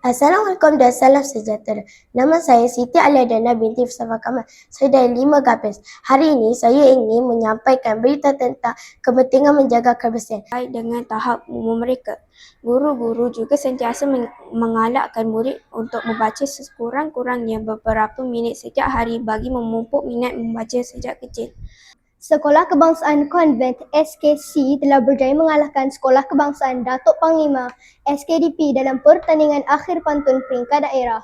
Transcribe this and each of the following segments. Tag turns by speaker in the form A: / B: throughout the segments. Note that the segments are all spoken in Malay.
A: Assalamualaikum dan salam sejahtera. Nama saya Siti Aliadana binti Mustafa Kamal. Saya dari 5 Gapis. Hari ini saya ingin menyampaikan berita tentang kepentingan menjaga kebersihan dengan tahap umum mereka. Guru-guru juga sentiasa mengalakkan murid untuk membaca sekurang-kurangnya beberapa minit setiap hari bagi memupuk minat membaca sejak kecil. Sekolah Kebangsaan Konvent SKC telah berjaya mengalahkan Sekolah Kebangsaan Datuk Panglima SKDP dalam pertandingan akhir pantun peringkat daerah.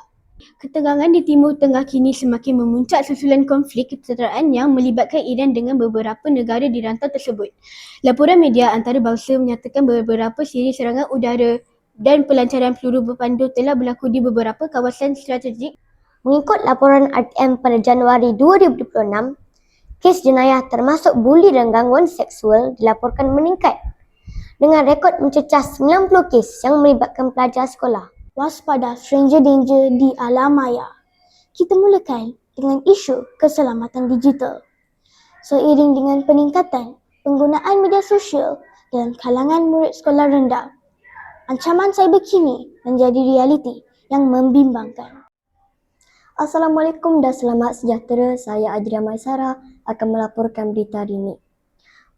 A: Ketegangan di Timur Tengah kini semakin memuncak susulan konflik kesetaraan yang melibatkan Iran dengan beberapa negara di rantau tersebut. Laporan media antarabangsa menyatakan beberapa siri serangan udara dan pelancaran peluru berpandu telah berlaku di beberapa kawasan strategik. Mengikut laporan RTM pada Januari 2026, kes jenayah termasuk buli dan gangguan seksual dilaporkan meningkat dengan rekod mencecah 90 kes yang melibatkan pelajar sekolah. Waspada stranger danger di alam maya. Kita mulakan dengan isu keselamatan digital. Seiring dengan peningkatan penggunaan media sosial dalam kalangan murid sekolah rendah, ancaman cyber kini menjadi realiti yang membimbangkan. Assalamualaikum dan selamat sejahtera. Saya Adria Maisara akan melaporkan berita hari ini.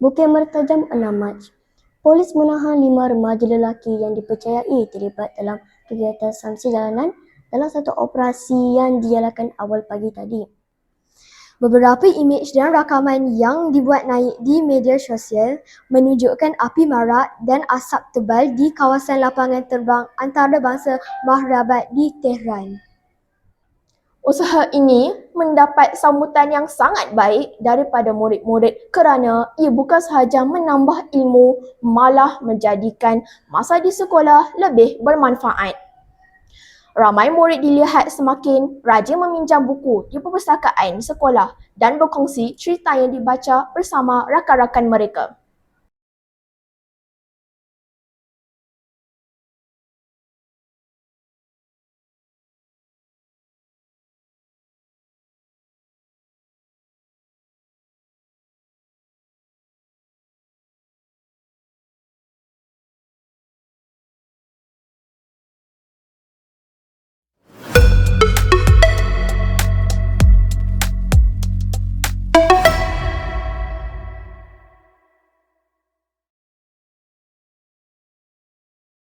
A: Bukit Mertajam 6 Mac. Polis menahan 5 remaja lelaki yang dipercayai terlibat dalam kegiatan sanksi jalanan dalam satu operasi yang dijalankan awal pagi tadi. Beberapa imej dan rakaman yang dibuat naik di media sosial menunjukkan api marak dan asap tebal di kawasan lapangan terbang antarabangsa Mahrabat di Tehran.
B: Usaha ini mendapat sambutan yang sangat baik daripada murid-murid kerana ia bukan sahaja menambah ilmu, malah menjadikan masa di sekolah lebih bermanfaat. Ramai murid dilihat semakin rajin meminjam buku di perpustakaan sekolah dan berkongsi cerita yang dibaca bersama rakan-rakan mereka.